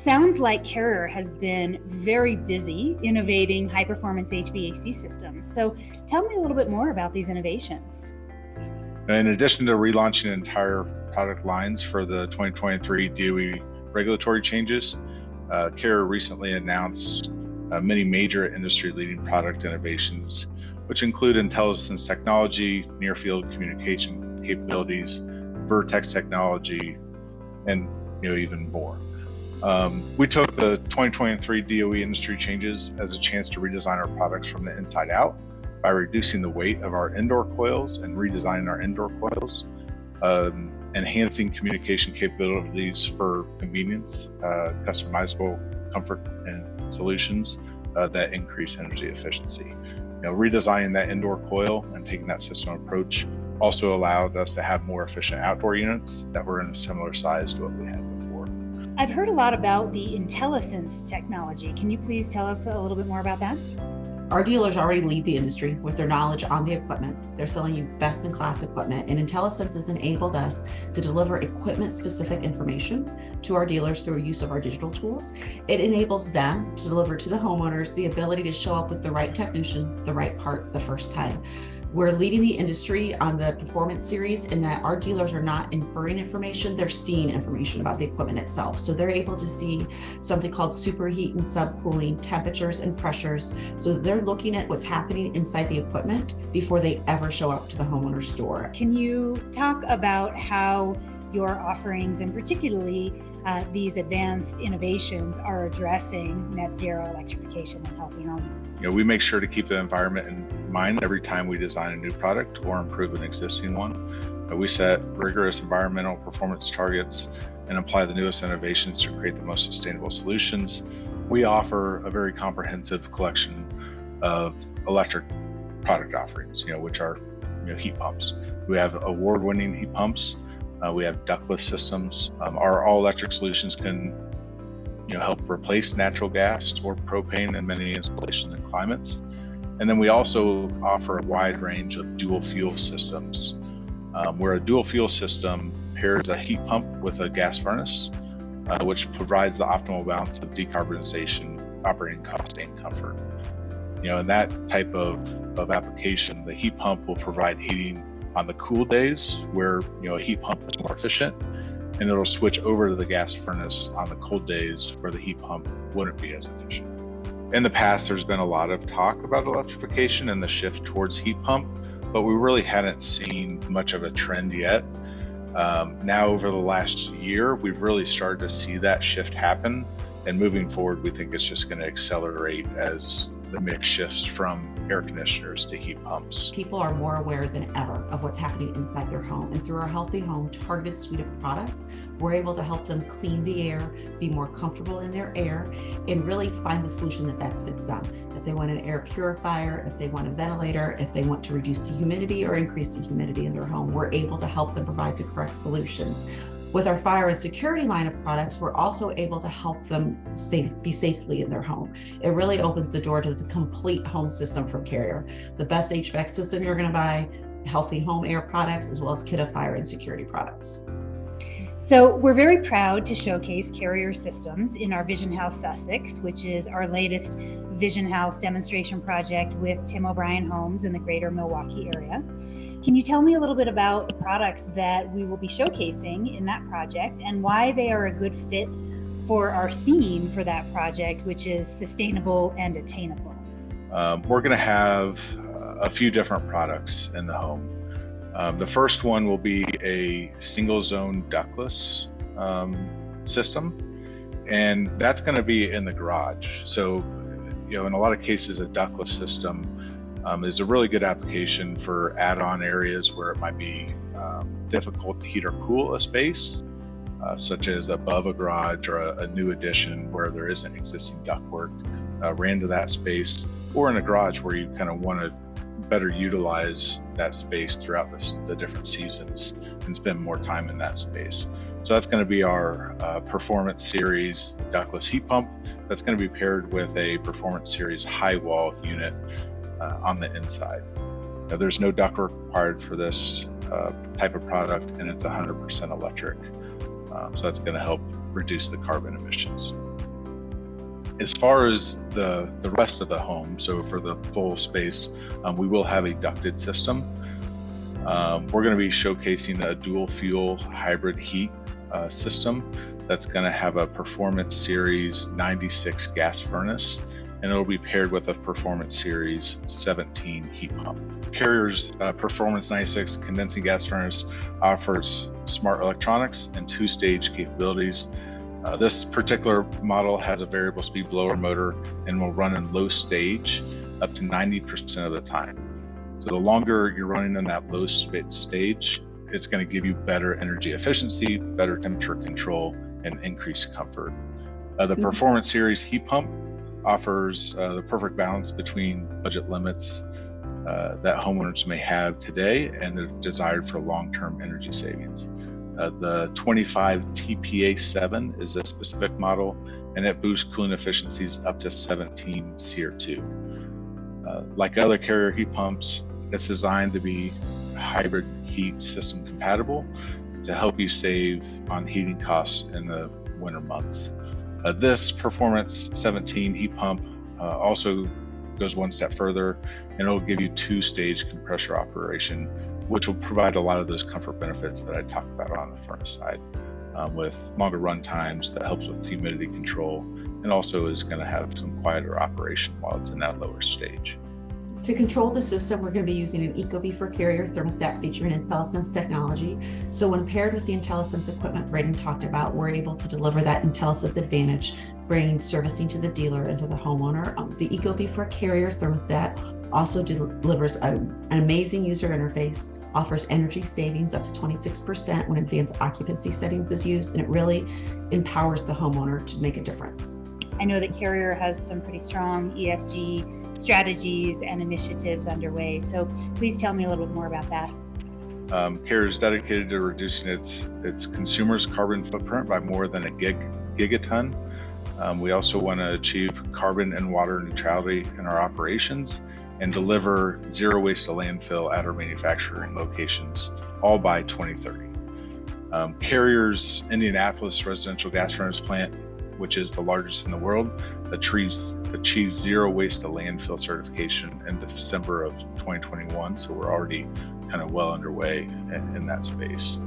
Sounds like Carrier has been very busy innovating high-performance HVAC systems. So tell me a little bit more about these innovations. In addition to relaunching entire product lines for the 2023 DOE regulatory changes, Carrier recently announced many major industry-leading product innovations, which include InteliSense technology, near-field communication capabilities, Vertex technology, and even more. We took the 2023 DOE industry changes as a chance to redesign our products from the inside out by reducing the weight of our indoor coils and redesigning our indoor coils, enhancing communication capabilities for convenience, customizable comfort and solutions that increase energy efficiency. Redesigning that indoor coil and taking that system approach also allowed us to have more efficient outdoor units that were in a similar size to what we had before. I've heard a lot about the InteliSense technology. Can you please tell us a little bit more about that? Our dealers already lead the industry with their knowledge on the equipment. They're selling you best-in-class equipment, and InteliSense has enabled us to deliver equipment-specific information to our dealers through use of our digital tools. It enables them to deliver to the homeowners the ability to show up with the right technician, the right part the first time. We're leading the industry on the performance series in that our dealers are not inferring information, they're seeing information about the equipment itself. So they're able to see something called superheat and subcooling, temperatures and pressures. So they're looking at what's happening inside the equipment before they ever show up to the homeowner's door. Can you talk about how your offerings, and particularly these advanced innovations, are addressing net zero electrification and healthy home? We make sure to keep the environment in mind every time we design a new product or improve an existing one. We set rigorous environmental performance targets and apply the newest innovations to create the most sustainable solutions. We offer a very comprehensive collection of electric product offerings, which are heat pumps. We have award-winning heat pumps. We have ductless systems. Our all-electric solutions can help replace natural gas or propane in many installations and climates. And then we also offer a wide range of dual fuel systems, where a dual fuel system pairs a heat pump with a gas furnace, which provides the optimal balance of decarbonization, operating cost, and comfort. In that type of application, the heat pump will provide heating on the cool days where a heat pump is more efficient, and it'll switch over to the gas furnace on the cold days where the heat pump wouldn't be as efficient. In the past, there's been a lot of talk about electrification and the shift towards heat pump, but we really hadn't seen much of a trend yet. Now, over the last year, we've really started to see that shift happen, and moving forward, we think it's just going to accelerate as the mix shifts from air conditioners to heat pumps. People are more aware than ever of what's happening inside their home. And through our Healthy Home targeted suite of products, we're able to help them clean the air, be more comfortable in their air, and really find the solution that best fits them. If they want an air purifier, if they want a ventilator, if they want to reduce the humidity or increase the humidity in their home, we're able to help them provide the correct solutions. With our fire and security line of products, we're also able to help them be safely in their home. It really opens the door to the complete home system from Carrier. The best HVAC system you're going to buy, Healthy Home air products, as well as Kidde fire and security products. So we're very proud to showcase Carrier systems in our VISION House Sussex, which is our latest VISION House demonstration project with Tim O'Brien Homes in the greater Milwaukee area. Can you tell me a little bit about the products that we will be showcasing in that project and why they are a good fit for our theme for that project, which is sustainable and attainable? We're going to have a few different products in the home. The first one will be a single zone ductless system, and that's going to be in the garage. So, in a lot of cases, a ductless system is a really good application for add-on areas where it might be difficult to heat or cool a space, such as above a garage or a new addition where there isn't existing ductwork ran to that space, or in a garage where you kind of want to better utilize that space throughout the different seasons and spend more time in that space. So that's going to be our Performance Series ductless heat pump. That's going to be paired with a Performance Series high wall unit on the inside. Now, there's no ductwork required for this type of product, and it's 100% electric. So that's going to help reduce the carbon emissions. As far as the rest of the home, so for the full space, we will have a ducted system. We're going to be showcasing a dual fuel hybrid heat system that's going to have a Performance Series 96 gas furnace, and it'll be paired with a Performance Series 17 heat pump. Carrier's Performance 96 condensing gas furnace offers smart electronics and two-stage capabilities. This particular model has a variable speed blower motor and will run in low stage up to 90% of the time. So the longer you're running in that low stage, it's going to give you better energy efficiency, better temperature control, and increased comfort. The Performance Series heat pump offers the perfect balance between budget limits that homeowners may have today and the desired for long-term energy savings. The 25 TPA7 is a specific model, and it boosts cooling efficiencies up to 17 SEER2. Like other Carrier heat pumps, it's designed to be hybrid heat system compatible to help you save on heating costs in the winter months. This Performance 17 heat pump also goes one step further, and it'll give you two-stage compressor operation, which will provide a lot of those comfort benefits that I talked about on the furnace side, with longer run times that helps with humidity control, and also is going to have some quieter operation while it's in that lower stage. To control the system, we're going to be using an Ecobee for Carrier thermostat featuring InteliSense technology. So when paired with the InteliSense equipment Braden talked about, we're able to deliver that InteliSense advantage, bringing servicing to the dealer and to the homeowner. The Ecobee for Carrier thermostat also delivers an amazing user interface, offers energy savings up to 26% when advanced occupancy settings is used, and it really empowers the homeowner to make a difference. I know that Carrier has some pretty strong ESG strategies and initiatives underway, so please tell me a little bit more about that. Carrier is dedicated to reducing its consumers' carbon footprint by more than a gigaton. We also want to achieve carbon and water neutrality in our operations and deliver zero waste to landfill at our manufacturing locations, all by 2030. Carrier's Indianapolis residential gas furnace plant, which is the largest in the world, achieved zero waste to landfill certification in December of 2021. So we're already kind of well underway in that space.